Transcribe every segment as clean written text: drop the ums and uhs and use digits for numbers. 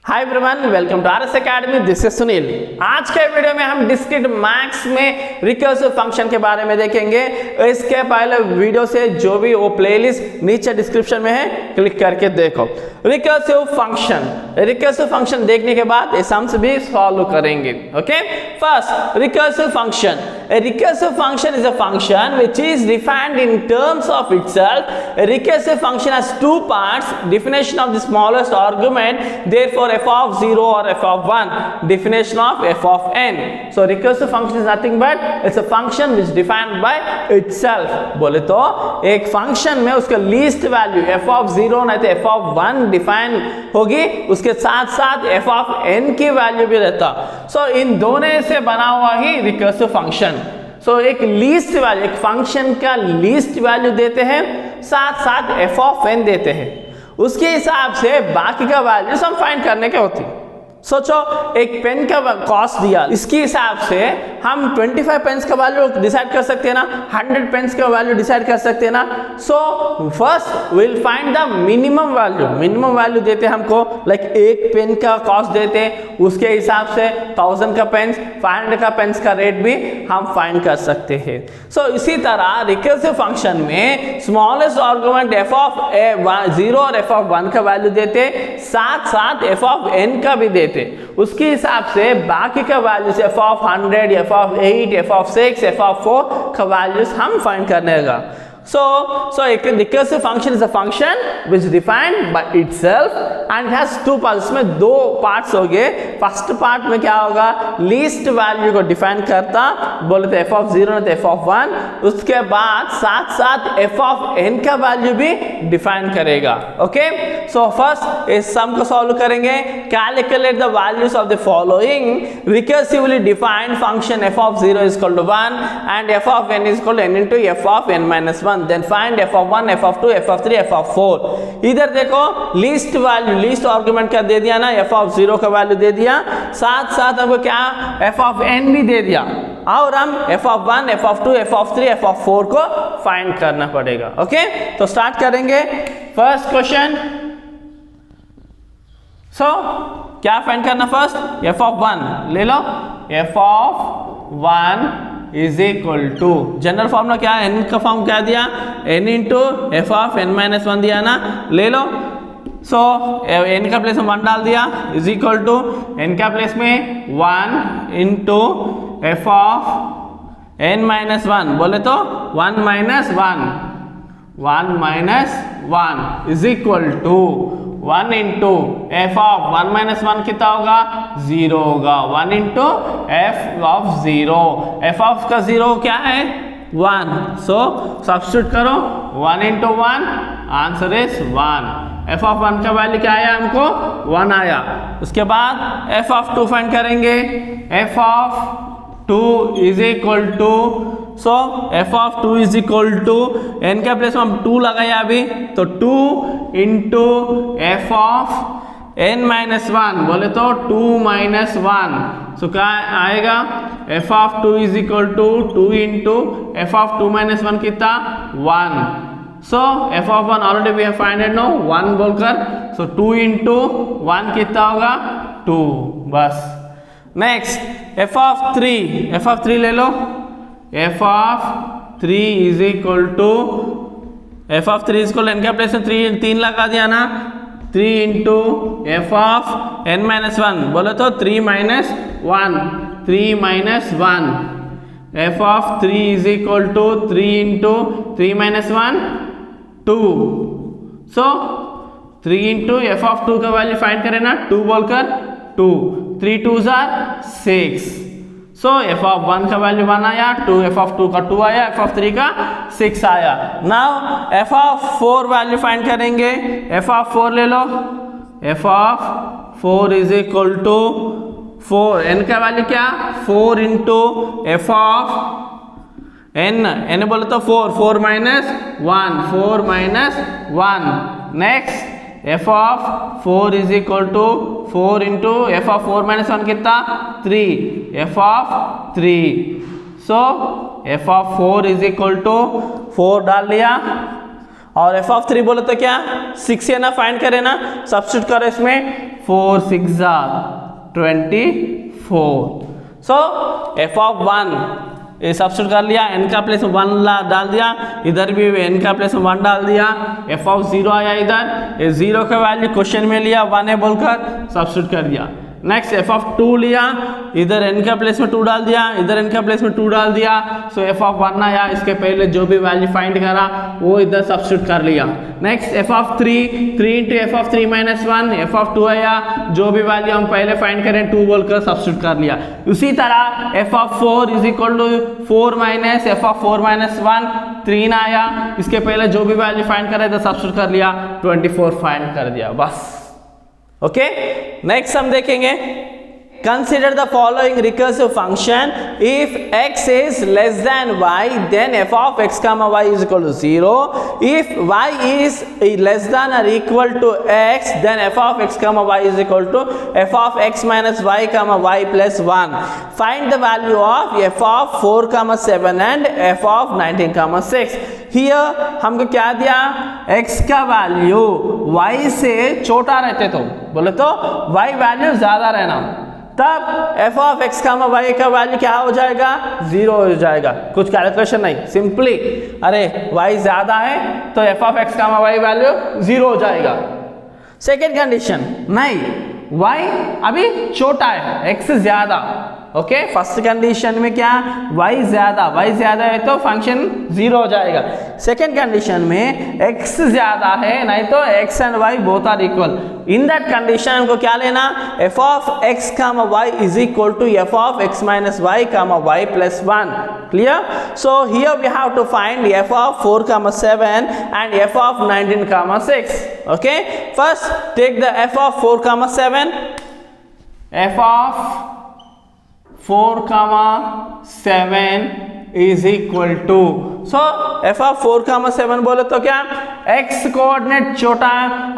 Hi everyone, welcome to RS academy. This is Sunil. आज के video में हम डिस्क्रीट मैथ्स में रिकर्सिव फंक्शन के बारे में देखेंगे। इसके पहले वीडियो से जो भी वो प्लेलिस्ट नीचे डिस्क्रिप्शन में है, क्लिक करके देखो। रिकर्सिव फंक्शन देखने के बाद ये सम्स भी सॉल्व करेंगे। Okay, first recursive function. A recursive function is a function which is defined in terms of itself. A recursive function has two parts: definition of the smallest argument, therefore f of 0 or f of 1, definition of f of n. So recursive function is nothing but it's a function which defined by itself. बोले तो एक function में उसका least value f of 0 नहीं तो f of 1 define होगी, उसके साथ साथ f of n की value भी रहता। So इन दोनों से बना हुआ ही recursive function। सो एक लीस्ट वैल्यू, एक फंक्शन का लीस्ट वैल्यू देते हैं, साथ साथ एफ ऑफ एन देते हैं, उसके हिसाब से बाकी का वैल्यूज हम फाइंड करने के होती। सोचो एक पेन का कॉस्ट दिया, इसके हिसाब से हम 25 पेन्स का वैल्यू डिसाइड कर सकते हैं ना, 100 पेन्स का वैल्यू डिसाइड कर सकते हैं ना। So first will find the minimum value देते हैं हमको, लाइक एक पेन का कॉस्ट देते हैं, उसके हिसाब से 1000 का पेन्स, 500 का पेन्स का रेट भी हम फाइंड कर सकते हैं। सो इसी तरह रिकर्सिव फंक्शन में स्मॉलेस्ट आर्गुमेंट एफ ऑफ 0 और एफ ऑफ 1 का वैल्यू देते, साथ साथ एफ ऑफ एन का भी देते, उसके हिसाब से बाकी का values F of 100, F of 8, F of 6, F of 4 का वैल्यूज हम फाइंड करने का। So a recursive function is a function which is defined by itself and it has two parts. इसमें दो parts हो गए। फर्स्ट पार्ट में क्या होगा, लीस्ट वैल्यू को डिफाइन करता, बोले तो एफ ऑफ 0 नहीं तो एफ ऑफ 1, उसके बाद साथ साथ एफ ऑफ एन का वैल्यू भी डिफाइन करेगा। ओके, सो फर्स्ट इस सम को सॉल्व करेंगे। Calculate the values of the following recursively defined function F of 0 is equal to 1 and F of n is equal to n into F of n minus 1। then find f of 1, f of 2, f of 3, f of 4। इधर देखो least value, least argument क्या दे दिया ना, f of 0 का value दे दिया, साथ साथ हमको क्या f of n भी दे दिया, और हम f of 1, f of 2, f of 3, f of 4 को फाइंड करना पड़ेगा। ओके, तो स्टार्ट करेंगे फर्स्ट क्वेश्चन। सो क्या फाइंड करना, फर्स्ट f of 1 ले लो, f of 1 is equal to, general formula क्या है, n का फॉर्म क्या दिया, n into F of n minus 1 दिया ना, ले लो। सो n का प्लेस में 1 डाल दिया, इज इक्वल टू n का प्लेस में 1 into F of n minus 1, बोले तो 1 minus 1 is equal to 1 into F of 1 minus 1 कितना होगा, 0 होगा, 1 into F of 0, F of का 0 क्या है, 1। सो सब्स्टिट्यूट करो, 1 into 1, answer is 1। F of 1 का वैल्यू क्या आया हमको, 1 आया। उसके बाद एफ ऑफ 2 फाइंड करेंगे, F of 2 is equal to, so F of 2 is equal to, n का प्लेस में हम 2 लगाया अभी, तो 2 into F of n minus 1, बोले तो 2 माइनस 1, सो क्या आएगा, F of 2 is equal to 2 into F of 2 minus 1 कितना, 1। So F of 1 already we have find no 1 बोलकर, सो 2 इंटू 1 कितना होगा, 2, बस। नेक्स्ट एफ ऑफ 3 ले लो, F of 3 is equal to, F of 3 is equal, n का place में 3 लगा दिया ना, 3 into F of n minus 1, बोले तो 3 minus 1, F of 3 is equal to 3 into 3 minus 1, 2। So 3 into F of 2 का वैल्यू फाइंड करें ना, 2 बोलकर 2, 3 2s are 6। So F of 1 का वैल्यू 1 आया, एफ ऑफ 2 का 2 आया, एफ ऑफ 3 का 6 आया। Now F of 4 value find करेंगे, एफ ऑफ 4 ले लो, F of 4 is equal to 4, n का वैल्यू क्या, 4 इंटू एफ ऑफ n बोले तो 4 minus 1, next F of 4 is equal to 4 into F of 4 minus 1 कितना, 3, F of 3। So F of 4 is equal to 4 डाल लिया, और एफ ऑफ 3 बोले तो क्या 6 है ना, फाइंड करें ना, सब्स्टिट्यूट करो इसमें 4 6 24। सो एफ ऑफ 1 ये सब्स्टिट्यूट कर लिया, n का प्लेस में 1 डाल दिया, इधर भी n का प्लेस में 1 डाल दिया, एफ ऑफ 0 आया इधर, ये 0 का वैल्यू क्वेश्चन में लिया 1 है बोलकर सब्स्टिट्यूट कर दिया। नेक्स्ट एफ ऑफ 2 लिया, इधर n का प्लेस में 2 डाल दिया, इधर n का प्लेस में 2 डाल दिया, सो एफ ऑफ 1 आया, इसके पहले जो भी वैल्यू फाइंड करा वो इधर सब्स्टिट्यूट कर लिया। Next F of 3 into F of 3 minus 1, F of 2 आया, जो भी वैल्यू हम पहले फाइंड करें 2 बोलकर सब्स्टिट्यूट कर लिया। उसी तरह F of 4 is equal to 4 minus F of 4 minus 1, 3 आया, इसके पहले जो भी वैल्यू फाइंड करे तो सब्स्टिट्यूट कर लिया, 24 फाइंड कर दिया बस। ओके, नेक्स्ट हम देखेंगे, consider the following recursive function. If x is less than y, then f of x comma y is equal to 0. If y is less than or equal to x, then f of x comma y is equal to f of x minus y comma y plus 1. Find the value of f of 4 comma 7 and f of 19 comma 6. Here हमको क्या दिया, x का value y से छोटा रहते तो बोले तो y वैल्यू ज्यादा रहना, तब f of x comma y का वैल्यू क्या हो जाएगा, 0 हो जाएगा, कुछ कैलकुलेशन नहीं, सिंपली अरे y ज्यादा है तो f of x comma y value 0 हो जाएगा। सेकेंड कंडीशन, नहीं y अभी छोटा है x ज्यादा, ओके, फर्स्ट कंडीशन में क्या y ज्यादा है तो फंक्शन 0 हो जाएगा। सेकेंड कंडीशन में x ज्यादा है, नहीं तो x and y both are equal, in that condition हमको क्या लेना, f of x comma y is equal to f of x minus y comma y plus 1। Clear? So here we have to find f of 4 comma 7 and f of 19 comma 6। Okay, first take the f of 4 comma 7, f of 4 comma 7 is equal to, so f of 4 comma 7 बोले तो क्या, x coordinate छोटा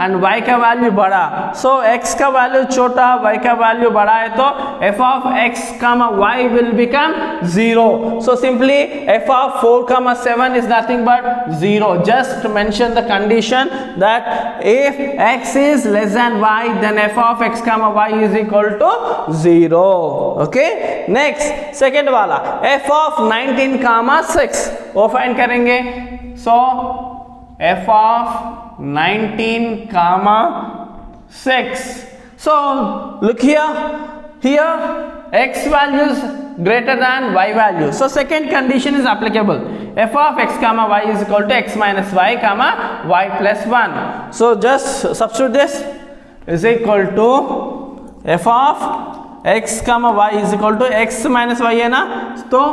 and y का value बड़ा, so x का value छोटा y का value बड़ा है तो f of x comma y will become 0. So simply f of 4 comma 7 is nothing but 0. Just mention the condition that if x is less than y, then f of x comma y is equal to 0. Okay, next second वाला f of 19 comma 6 वो find करेंगे। सो f of 19 comma 6, so look here x values greater than y value, so second condition is applicable, f of x comma y is equal to x minus y comma y plus 1. So just substitute this, is equal to f of x comma y is equal to x minus y है ना, तो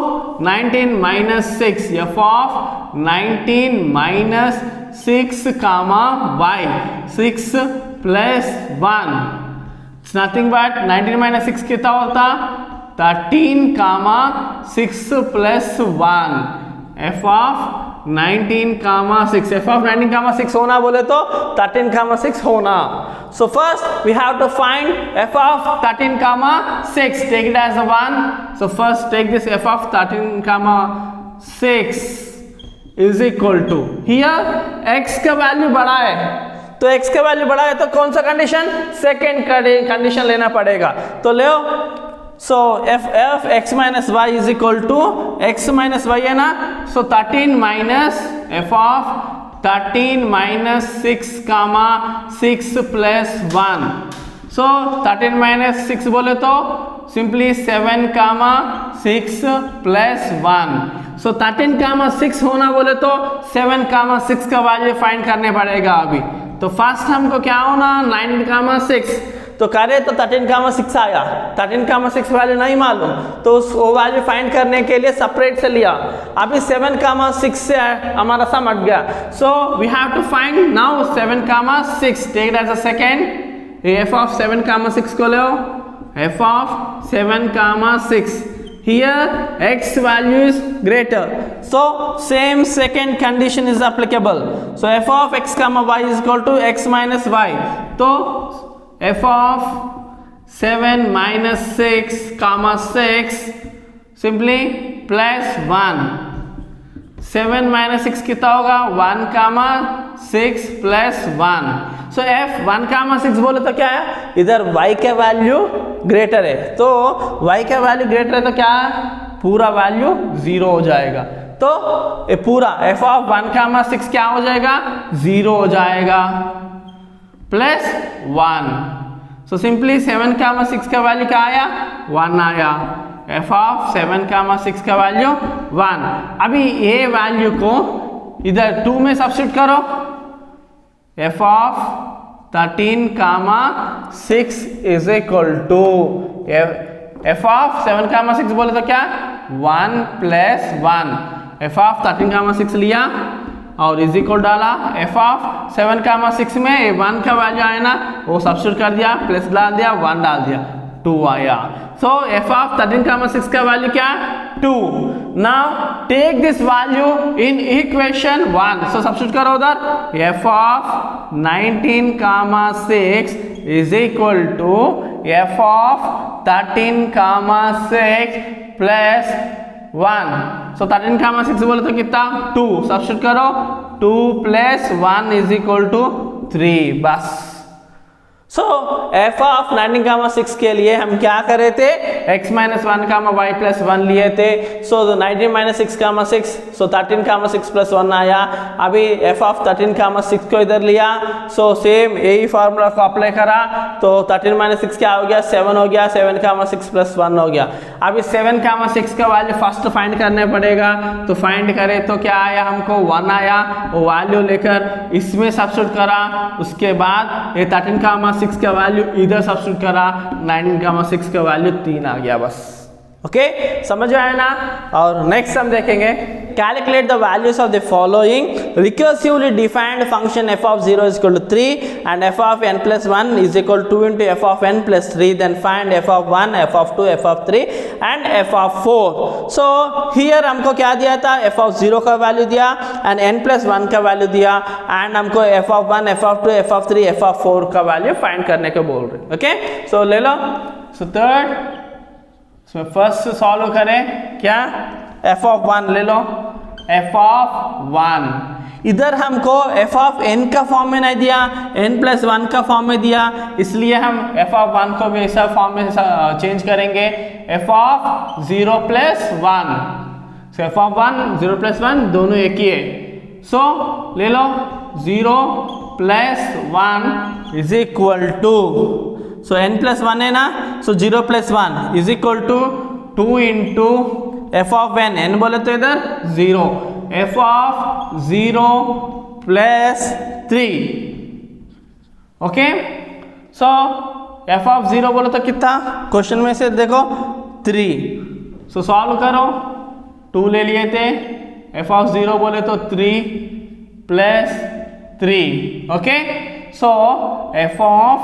19 minus 6, f of 19 minus 6 comma y, 6 plus 1, it's nothing but 19 minus 6 कितना होता, 13 comma 6 plus 1, f of 19 comma 6, f of 19 comma 6 होना बोले तो 13 comma 6 होना। So first we have to find f of 13 comma 6, take it as a 1, so first take this f of 13 comma 6 is equal to, here x का value बड़ा है तो x का value बड़ा है तो कौन सा कंडीशन, सेकेंड कंडीशन लेना पड़ेगा, तो ले so f x minus y is equal to x minus y है ना, so 13 minus f of 13 minus 6 comma 6 plus 1, so 13 minus 6 बोले तो simply 7 comma 6 plus 1, so 13 comma 6 होना बोले तो 7 comma 6 का वैल्यू फाइंड करने पड़ेगा अभी, तो फर्स्ट हमको क्या होना 9 comma 6, तो करे तो 13 कामा 6 आया, 13 कामा 6 वैल्यू नहीं मालूम तो उस वैल्यू फाइंड करने के लिए सेपरेट से लिया, अभी 7 कामा 6 से हमारा समझ गया, so we have to find now 7 comma 6, take it as a second, f of 7 comma 6 को लो, f of 7 comma 6, here x value is greater, so same second condition is applicable, so f of x comma y is equal to x minus y, तो f of 7 minus 6 comma 6 simply plus 1, 7 minus 6 कितना होगा 1 comma 6 plus 1। So f 1,6 बोले तो क्या है, इधर y का value greater है, तो y का वैल्यू ग्रेटर है तो क्या है, पूरा वैल्यू 0 हो जाएगा। तो ये पूरा f ऑफ 1,6 क्या हो जाएगा, 0 हो जाएगा प्लस 1। सो सिंपली 7,6 का वैल्यू क्या आया, 1 आया। f ऑफ 7,6 का वैल्यू 1। अभी ये वैल्यू को इधर 2 में सब्स्टिट्यूट करो, f of 13,6 is equal to f of 7,6 बोले तो क्या 1 प्लस 1। f ऑफ 13,6 लिया और इज इक्वल डाला, f ऑफ 7,6 में 1 का वैल्यू आया ना, वो सब्स्टिट्यूट कर दिया, प्लस डाल दिया, 1 डाल दिया, 2 आया। सो f ऑफ 13,6 का वैल्यू क्या, 2। Now take this value in equation 1। So substitute करो उधर, f of 19,6 is equal to f of 13,6 plus 1। So 13,6 बोले तो कितना, 2। सब्स्टिट्यूट करो, 2 प्लस 1 इज इक्वल टू 3, बस। सो f ऑफ 19,6 के लिए हम क्या कर रहे थे, x माइनस 1 y प्लस 1 लिए थे। सो 19 माइनस 6,6, सो 13,6 प्लस 1 आया। अभी f ऑफ 13,6 को इधर लिया, सो सेम यही फार्मूला को अप्लाई करा, तो 13 माइनस 6 क्या हो गया, 7 हो गया, 7,6 प्लस 1 हो गया। अभी 7,6 का वैल्यू फर्स्ट फाइंड करने पड़ेगा, तो फाइंड करें तो क्या आया, हमको 1 आया। वो वैल्यू लेकर इसमें सब्स्टिट्यूट करा, उसके बाद ये 13,6 का वैल्यू इधर सब्स्टिट्यूट करा, 19,6 का वैल्यू 3 आ गया, बस। ओके, समझ आया ना। और नेक्स्ट हम देखेंगे, calculate the values of the following recursively defined function f of 0 is equal to 3 and f of n plus 1 is equal to 2 into f of n plus 3, then find f of 1, f of 2, f of 3 and f of 4। So here हमको क्या दिया था, f of 0 का value दिया and n plus 1 का value दिया, and हमको f of 1, f of 2, f of 3, f of 4 का वैल्यू फाइंड करने को बोल रहे। ओके, सो ले लो। सो थर्ड, इसमें फर्स्ट सॉल्व करें, क्या f ऑफ 1 ले लो, f ऑफ 1 इधर हमको f ऑफ n का फॉर्म में नहीं दिया, n प्लस 1 का फॉर्म में दिया, इसलिए हम f ऑफ 1 को भी ऐसा फॉर्म में चेंज करेंगे, f of 0 plus 1। So f of 1 0 plus 1 दोनों एक ही है, सो ले लो 0 plus 1 is equal to, so n plus 1 है ना, so 0 plus 1 is equal to 2 into f of n, n बोले तो इधर 0, f of 0 plus 3। Okay, so f of 0 बोले तो कितना, क्वेश्चन में से देखो 3। सो सॉल्व करो, 2 ले लिए थे, f ऑफ 0 बोले तो 3 plus 3। Okay, so f of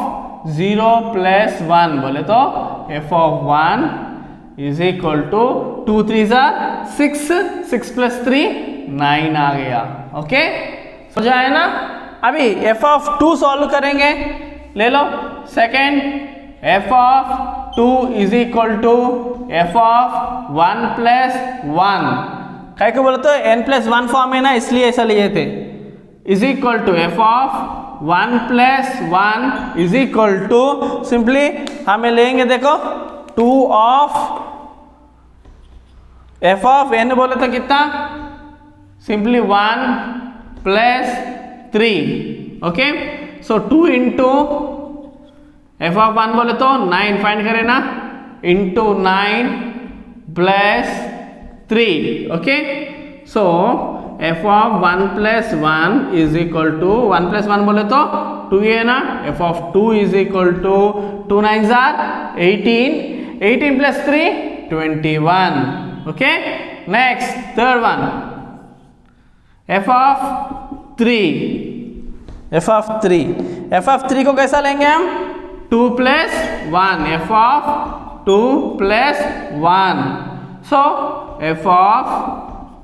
0 plus 1 बोले तो f of 1 is equal to 2 3 6, 6 plus 3 9 आ गया। ओके, हो जाए ना। अभी f ऑफ 2 सॉल्व करेंगे, ले लो second, f of 2 is equal to f of 1 plus 1, कह के बोले तो n प्लस 1 फॉर्म है ना, इसलिए ऐसा लिए थे, is equal to f of 1 plus 1 is equal to, simply हमें लेंगे देखो 2 ऑफ f ऑफ n बोले तो कितना, simply 1 plus 3। Okay, so 2 into f of 1 बोले तो 9 फाइंड करें ना, into 9 plus 3। Okay, so f of 1 plus 1 is equal to 1 plus 1 बोले तो 2 है ना, f of 2 is equal to 2 9 18, 18 plus 3 21। Okay, next third one, f of 3, f of 3 को कैसा लेंगे हम, 2 plus 1, f of 2 plus 1। So f of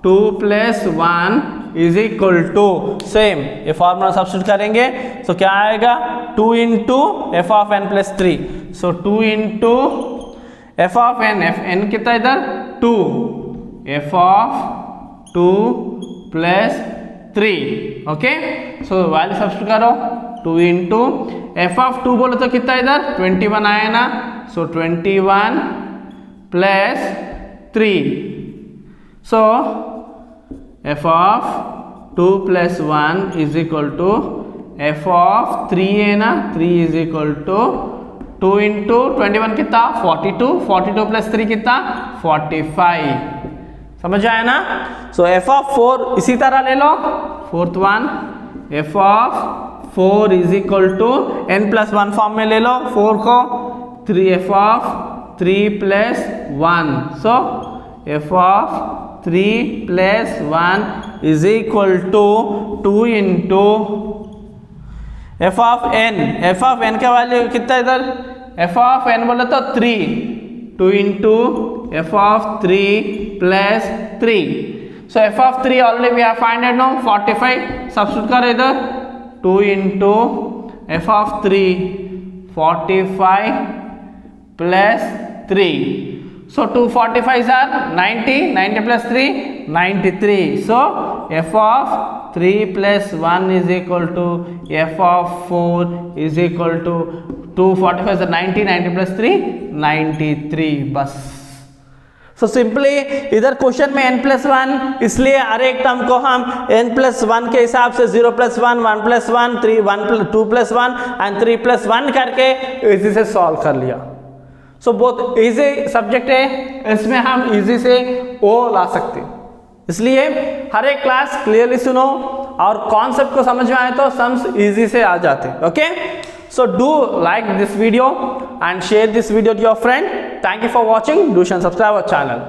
2 plus 1 is equal to, same ये formula substitute करेंगे, सो क्या आएगा 2 into F of n plus 3। So 2 into F of n, n कितना इधर 2, F of 2 plus 3। Okay. So value substitute करो, 2 into F of 2 बोले तो कितना इधर 21 आया ना, so 21 plus 3, so F of 2 plus 1 is equal to F of 3 है ना, 3 इज इक्वल टू 2 इंटू 21 कितना 42, 42 प्लस 3 कितना 45, समझ आया ना। सो एफ ऑफ 4 इसी तरह ले लो, fourth one F of 4 is equal to n plus 1 form में ले लो 4 को, 3 F of 3 plus 1, so F of 3 plus 1 is equal to 2 into F of n का वैल्यू कितना इधर, एफ ऑफ n बोले तो 3, 2 into F of 3 plus 3, so F of 3 already we have find it no 45, substitute कर इधर 2 into F of 3 45 plus 3, so 2 45s are 90 plus 3 93, so f of 3 plus 1 is equal to f of 4 is equal to 2 45s are 90 plus 3 93, बस। So simply इधर question में n plus 1, इसलिए हर एक term को हम n plus 1 के हिसाब से 0 plus 1, 1 plus 1, 3 1 2 plus 1 and 3 plus 1 करके इजी से सॉल्व कर लिया। सो बहुत इजी सब्जेक्ट है, इसमें हम इजी से ओ ला सकते हैं, इसलिए हर एक क्लास क्लियरली सुनो और कॉन्सेप्ट को समझ में आए तो सम्स इजी से आ जाते हैं। Okay, so do like this video and share this video to your friend. Thank you for watching. Do share and subscribe our channel.